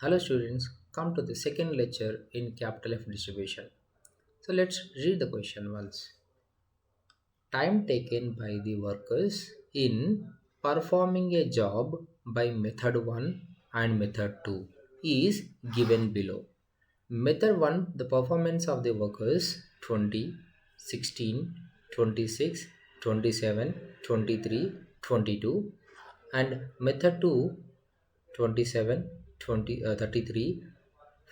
Hello students, come to the second lecture in capital F distribution. So let's read the question once. Time taken by the workers in performing a job by method 1 and method 2 is given below. Method 1, the performance of the workers 20, 16, 26, 27, 23, 22, and method 2 27, 33,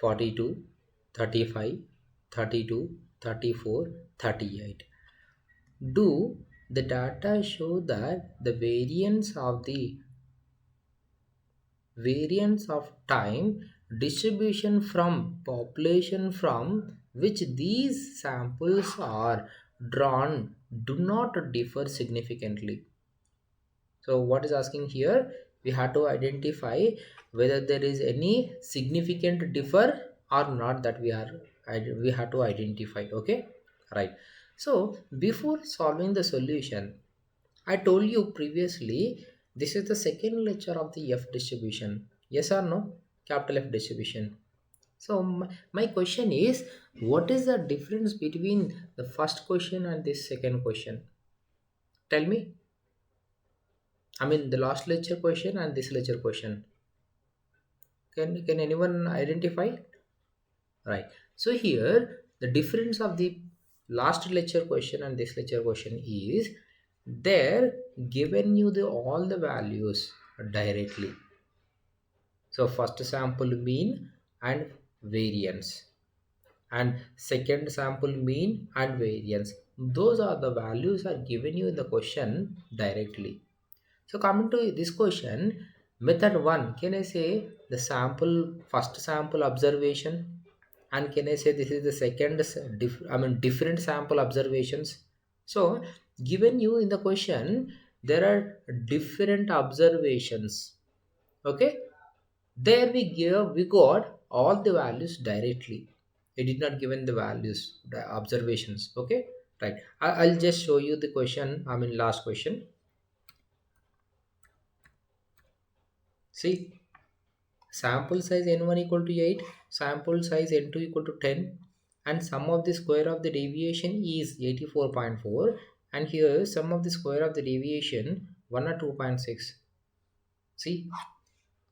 42, 35, 32, 34, 38. Do the data show that the variance of time distribution from population from which these samples are drawn do not differ significantly? So what is asking here? We have to identify whether there is any significant differ or not, that we have to identify. Okay, right. So before solving the solution, I told you previously this is the second lecture of the F distribution. Yes or no? Capital F distribution. So my question is, what is the difference between the first question and this second question? Tell me. I mean the last lecture question and this lecture question. Can anyone identify? Right. So here the difference of the last lecture question and this lecture question is they're given you the all the values directly. So first sample mean and variance, and second sample mean and variance. Those are the values are given you in the question directly. So coming to this question, method 1, can I say the sample, first sample observation, and can I say this is the second, different sample observations. So given you in the question, there are different observations. Okay, there we got all the values directly. It did not given the values, the observations. Okay, right. I'll just show you the question. Last question. See, sample size n1 equal to 8, sample size n2 equal to 10, and sum of the square of the deviation is 84.4, and here sum of the square of the deviation 1 or 2.6. See,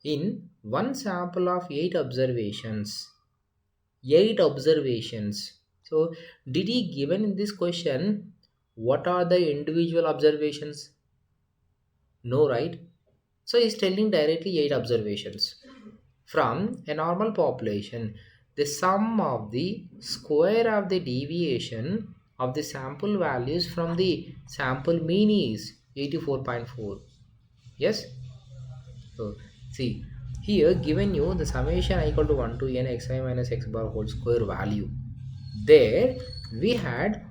in one sample of 8 observations. So did he given in this question what are the individual observations? No, right? So he's telling directly 8 observations. From a normal population, the sum of the square of the deviation of the sample values from the sample mean is 84.4. Yes? So see, here given you the summation I equal to 1 to n xi minus x bar whole square value. There we had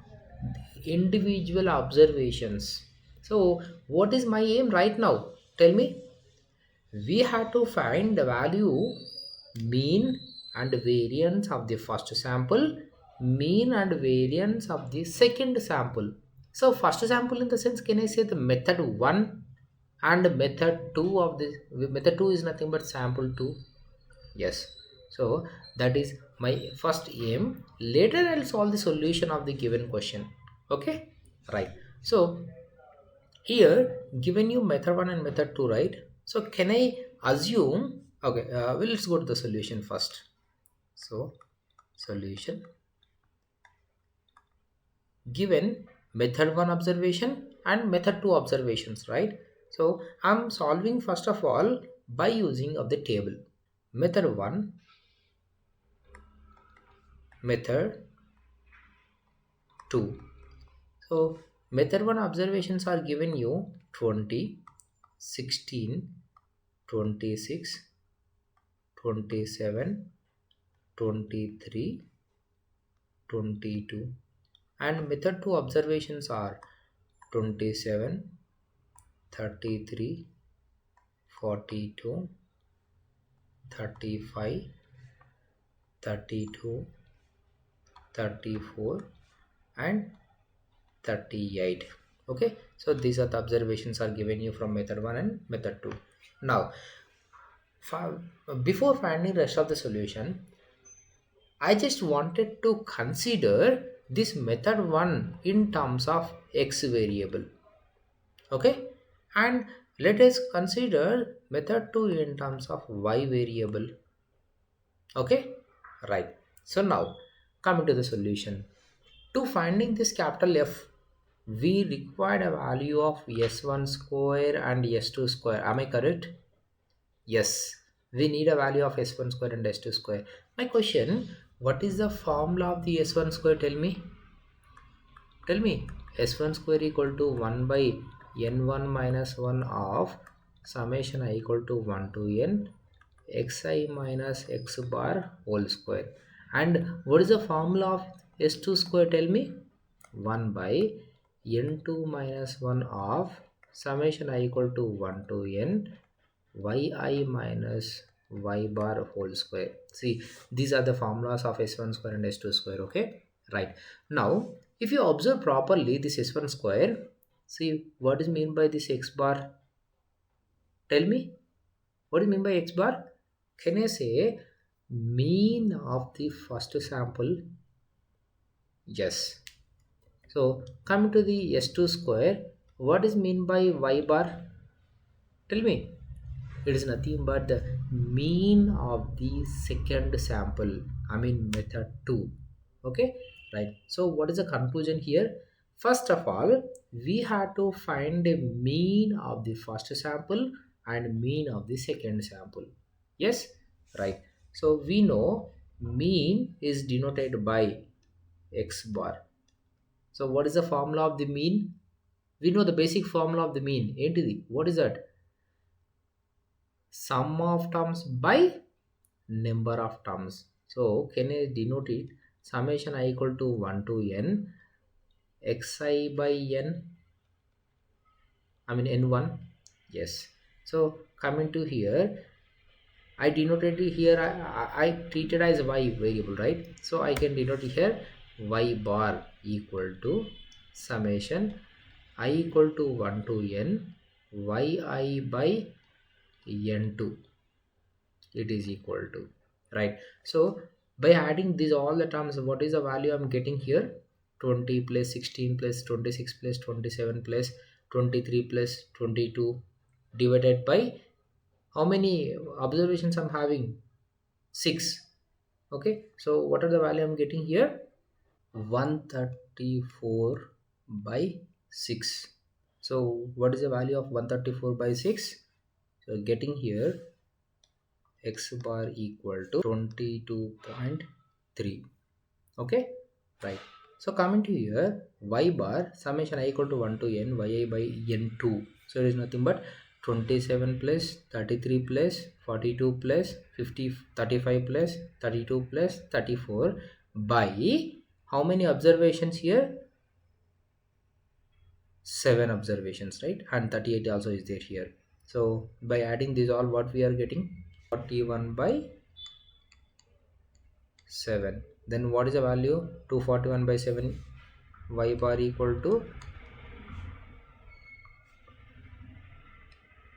individual observations. So what is my aim right now? Tell me. We had to find the value mean and variance of the first sample, mean and variance of the second sample. So first sample in the sense, can I say the method 1 and method 2 of this? Method 2 is nothing but sample 2. Yes. So that is my first aim. Later I'll solve the solution of the given question. Okay, right. So here given you method 1 and method 2, right? So can I assume, okay, well, let's go to the solution first. So solution, given method 1 observation and method 2 observations, right? So I'm solving first of all by using of the table. Method 1, method 2. So method 1 observations are given you 20, 16, 26, 27, 23, 22, and method 2 observations are 27, 33, 42, 35, 32, 34, and 38. Okay, so these are the observations are given you from method 1 and method 2. Now Before finding rest of the solution, I just wanted to consider this method 1 in terms of x variable. Okay, and let us consider method 2 in terms of y variable. Okay, right. So now coming to the solution. To finding this capital F, we required a value of s1 square and s2 square. Am I correct? Yes, we need a value of s1 square and s2 square. My question, what is the formula of the s1 square? Tell me. Tell me. S1 square equal to 1 by n1 minus 1 of summation I equal to 1 to n xi minus x bar whole square. And what is the formula of s2 square? Tell me. 1 by n2 minus 1 of summation I equal to 1 to n yi minus y bar whole square. See, these are the formulas of s1 square and s2 square. Okay, right. Now if you observe properly this s1 square, see what is mean by this x bar? Tell me, what do you mean by x bar? Can I say mean of the first sample? Yes. So coming to the s2 square, what is mean by y bar? Tell me. It is nothing but the mean of the second sample, I mean method 2. Okay, right. So what is the conclusion here? First of all, we have to find the mean of the first sample and mean of the second sample. Yes, right. So we know mean is denoted by x bar. So what is the formula of the mean? We know the basic formula of the mean. What is that? Sum of terms by number of terms. So can I denote it? Summation I equal to 1 to n xi by n, I mean n1. Yes. So coming to here, I denoted it here, I treated as y variable, right? So I can denote here y bar equal to summation I equal to 1 to n yi by n2, it is equal to, right? So by adding these all the terms, what is the value I'm getting here? 20 plus 16 plus 26 plus 27 plus 23 plus 22 divided by how many observations I'm having? 6. Okay, so what are the value I'm getting here? 134 by 6. So what is the value of 134 by 6? So getting here x bar equal to 22.3. Okay, right. So coming to here, y bar summation I equal to 1 to n yi by n2. So it is nothing but 27 plus 33 plus 42 plus 50 35 plus 32 plus 34 by how many observations here? 7 observations, right? And 38 also is there here. So by adding this all, what we are getting? 41 by 7. Then what is the value? 241 by 7 y bar equal to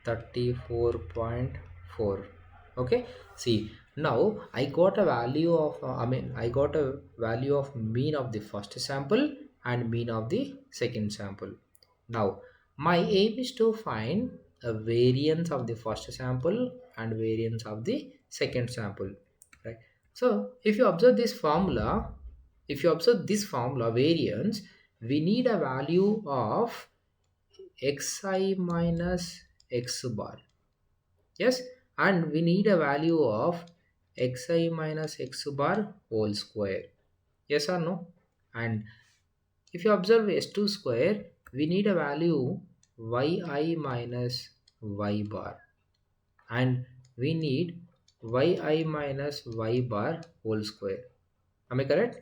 34.4. Okay, see, now I got a value of I got a value of mean of the first sample and mean of the second sample. Now my aim is to find a variance of the first sample and variance of the second sample, right? So if you observe this formula, if you observe this formula variance, we need a value of xi minus x bar. Yes, and we need a value of xi minus x bar whole square. Yes or no? And if you observe s2 square, we need a value yi minus y bar, and we need yi minus y bar whole square. Am I correct?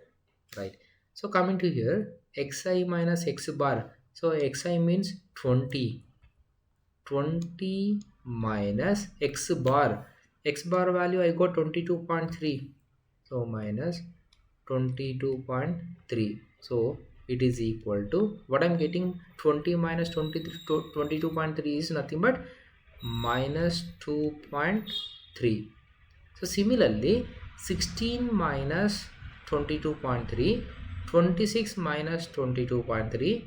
Right. So coming to here, xi minus x bar. So xi means 20. 20 minus x bar. X bar value I got 22.3. So minus 22.3. So it is equal to what I'm getting. 20 minus 23, 22.3 is nothing but minus 2.3. 3. So similarly, 16 minus 22.3, 26 minus 22.3,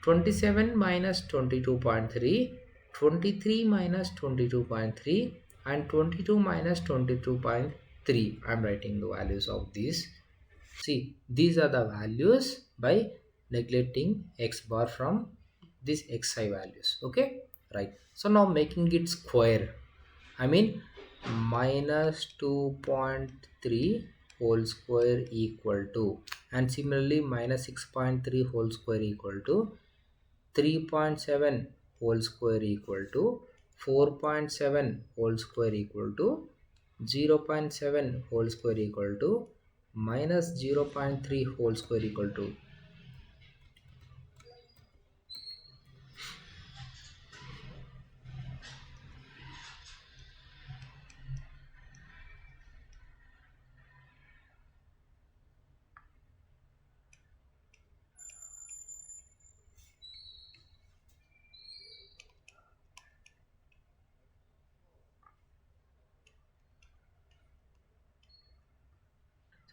27 minus 22.3, 23 minus 22.3, and 22 minus 22.3. I'm writing the values of these. See, these are the values by neglecting x bar from these xi values. Okay, right. So now making it square. I mean minus 2.3 whole square equal to, and similarly minus 6.3 whole square equal to 3.7 whole square equal to 4.7 whole square equal to 0.7 whole square equal to minus 0.3 whole square equal to.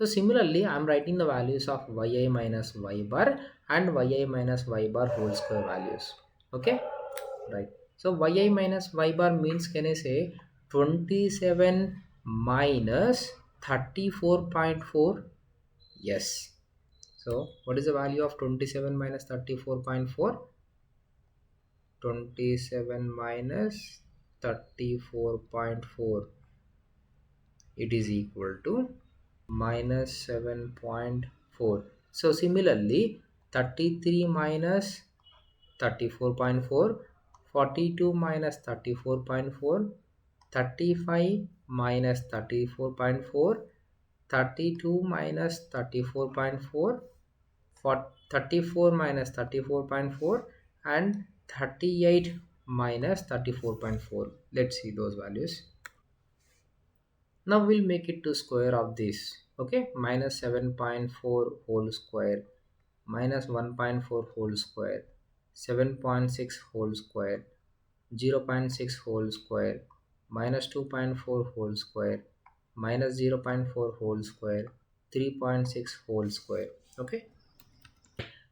So similarly, I am writing the values of yi minus y bar and yi minus y bar whole square values. Okay, right. So yi minus y bar means, can I say 27 minus 34.4? Yes. So what is the value of 27 minus 34.4? 27 minus 34.4, it is equal to minus 7.4. So similarly, 33 minus 34.4, 42 minus 34.4, 35 minus 34.4, 32 minus 34.4, for 34 minus 34.4, and 38 minus 34.4. Let's see those values. Now we'll make it to square of this. Okay, minus 7.4 whole square, minus 1.4 whole square, 7.6 whole square, 0.6 whole square, minus 2.4 whole square, minus 0.4 whole square, 3.6 whole square. Okay,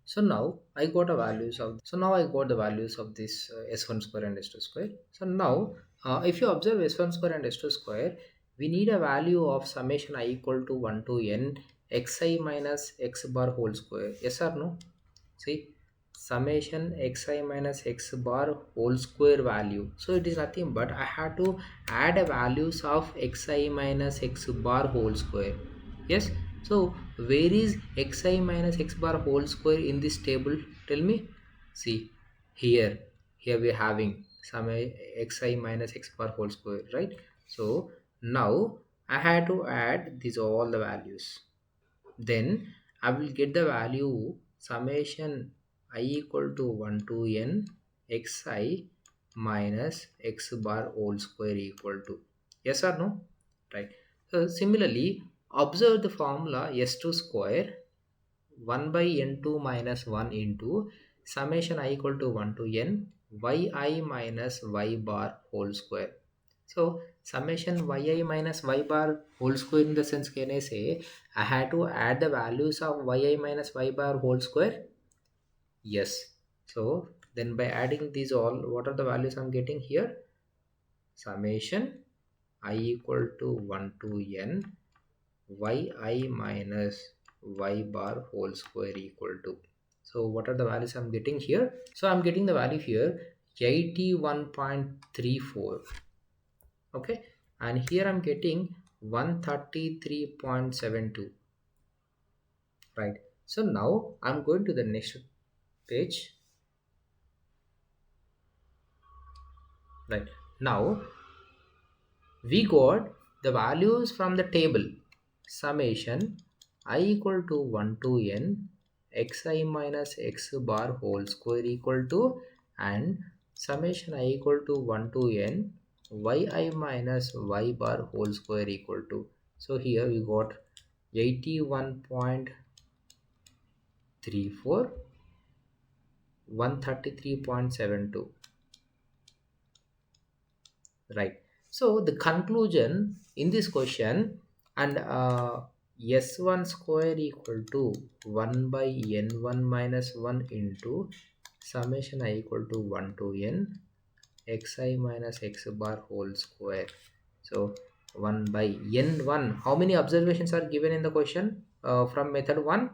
so now I got the values of this s1 square and s2 square. So now if you observe s1 square and s2 square, we need a value of summation I equal to 1 to n xi minus x bar whole square. Yes or no? See, summation xi minus x bar whole square value. So it is nothing but I have to add a values of xi minus x bar whole square. Yes. So where is xi minus x bar whole square in this table? Tell me. See, here. Here we are having some xi minus x bar whole square, right? So now I had to add these all the values. Then I will get the value summation I equal to 1 to n xi minus x bar whole square equal to. Yes or no? Right. So similarly, observe the formula s2 square 1 by n2 minus 1 into summation I equal to 1 to n yi minus y bar whole square. So summation yi minus y bar whole square, in the sense, can I say I had to add the values of yi minus y bar whole square? Yes. So then by adding these all, what are the values I'm getting here? Summation I equal to 1 to n yi minus y bar whole square equal to. So what are the values I'm getting here? So I'm getting the value here 81.34. Okay, and here I'm getting 133.72. Right. So now I'm going to the next page. Right. Now we got the values from the table. Summation I equal to 1 to n xi minus x bar whole square equal to, and summation I equal to 1 to n yi minus y bar whole square equal to. So here we got 81.34, 133.72. Right. So the conclusion in this question, and s1 square equal to 1 by n1 minus 1 into summation I equal to 1 to n xi minus x bar whole square. So 1 by n1. How many observations are given in the question? From method 1,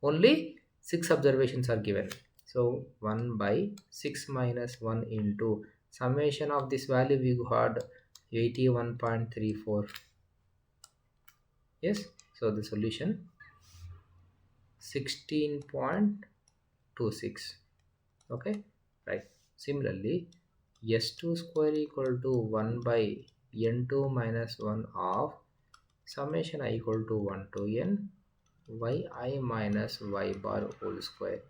only 6 observations are given. So 1 by 6 minus 1 into summation of this value we got 81.34. Yes. So the solution 16.26. Okay, right. Similarly, s2 square equal to 1 by n2 minus 1 of summation I equal to 1 to n yi minus y bar whole square.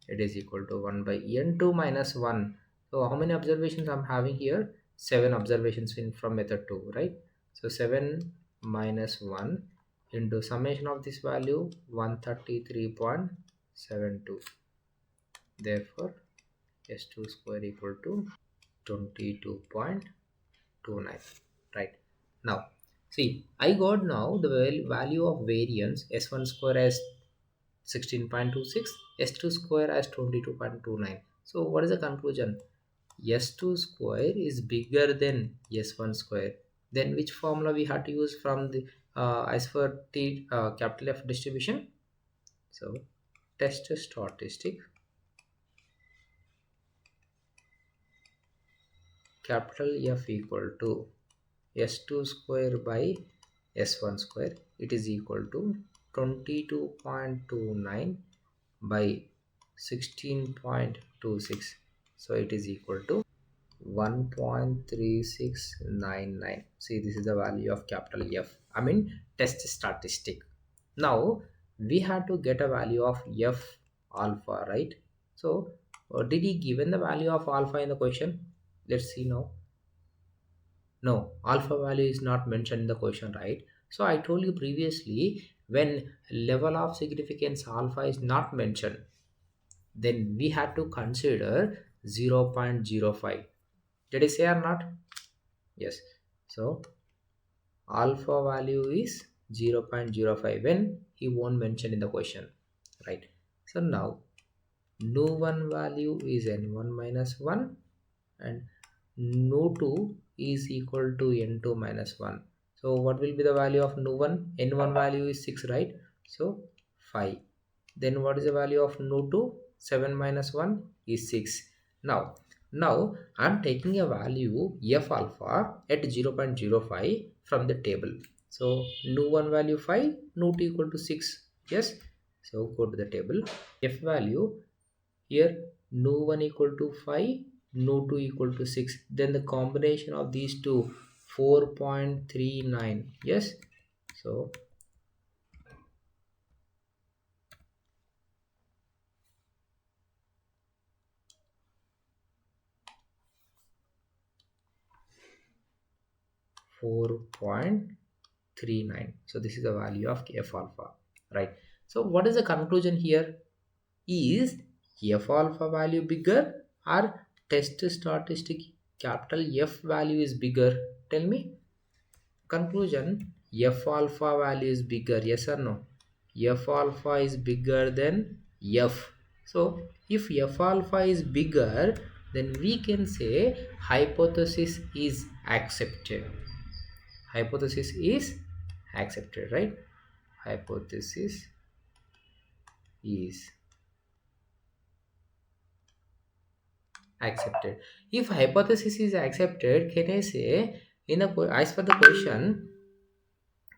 It is equal to 1 by n2 minus 1. So how many observations I'm having here? 7 observations in from method 2, right? So 7 minus 1 into summation of this value 133.72. Therefore s2 square equal to 22.29. Right. Now see, I got now the value of variance s1 square as 16.26, s2 square as 22.29. So what is the conclusion? S2 square is bigger than S1 square. Then which formula we have to use from the as for T capital F distribution? So test statistic capital F equal to S2 square by S1 square. It is equal to 22.29 by 16.26. So it is equal to 1.3699. See, this is the value of capital F, I mean test statistic. Now we have to get a value of F alpha, right? So did he given the value of alpha in the question? Let's see now. No, alpha value is not mentioned in the question, right? So I told you previously, when level of significance alpha is not mentioned, then we had to consider 0.05. Did I say or not? Yes. So alpha value is 0.05 when he won't mention in the question, right? So now nu1 value is n1 minus 1 and nu2 is equal to n2 minus 1. So what will be the value of nu1? N1 value is 6, right? So 5. Then what is the value of nu2? 7 minus 1 is 6. Now I'm taking a value f alpha at 0.05 from the table. So nu1 value 5, nu2 equal to 6. Yes. So go to the table. F value here, nu1 equal to 5, nu2 equal to 6. Then the combination of these two, 4.39. Yes. So 4.39. So this is the value of f alpha, right? So what is the conclusion here? Is f alpha value bigger or test statistic capital F value is bigger? Tell me. Conclusion, f alpha value is bigger, yes or no? F alpha is bigger than f. So if f alpha is bigger, then we can say hypothesis is accepted. Hypothesis is accepted, right? Hypothesis is accepted. If hypothesis is accepted, can I say in the as for the question,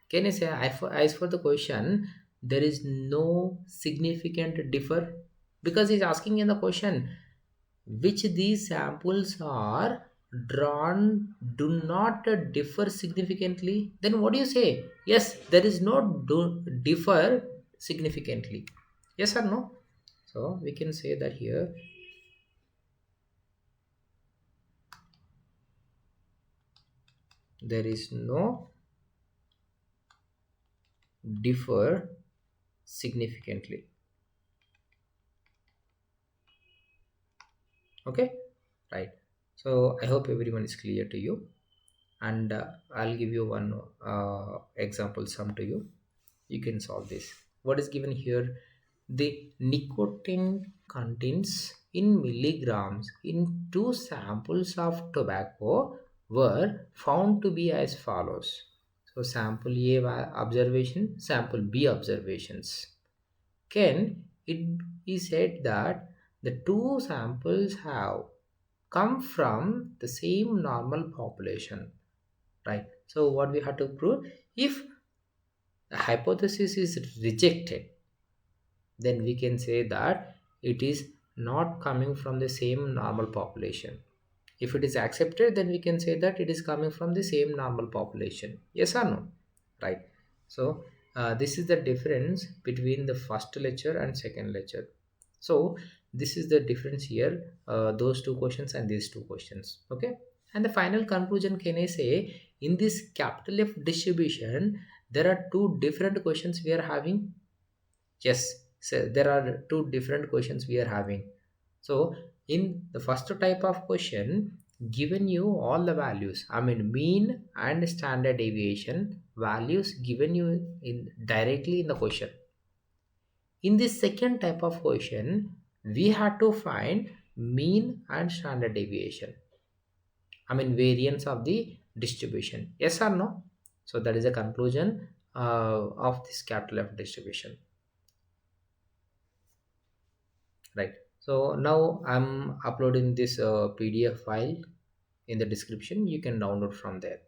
can I say as for the question, there is no significant differ? Because he's asking in the question which these samples are drawn do not differ significantly. Then what do you say? Yes, there is no differ significantly. Yes or no? So we can say that here there is no differ significantly. Okay, right. So I hope everyone is clear to you. And I'll give you one example sum to you. You can solve this. What is given here? The nicotine contains in milligrams in two samples of tobacco were found to be as follows. So sample A observation, sample B observations. Can it be said that the two samples have come from the same normal population, right? So what we have to prove, if the hypothesis is rejected, then we can say that it is not coming from the same normal population. If it is accepted, then we can say that it is coming from the same normal population. Yes or no? Right. So this is the difference between the first lecture and second lecture. So this is the difference here, those two questions and these two questions. Okay. And the final conclusion, can I say, in this capital F distribution, there are two different questions we are having. Yes, so there are two different questions we are having. So in the first type of question, given you all the values, I mean mean and standard deviation values given you in directly in the question. In this second type of question, we had to find mean and standard deviation. I mean variance of the distribution. Yes or no? So that is a conclusion of this capital F distribution. Right. So now I'm uploading this PDF file in the description. You can download from there.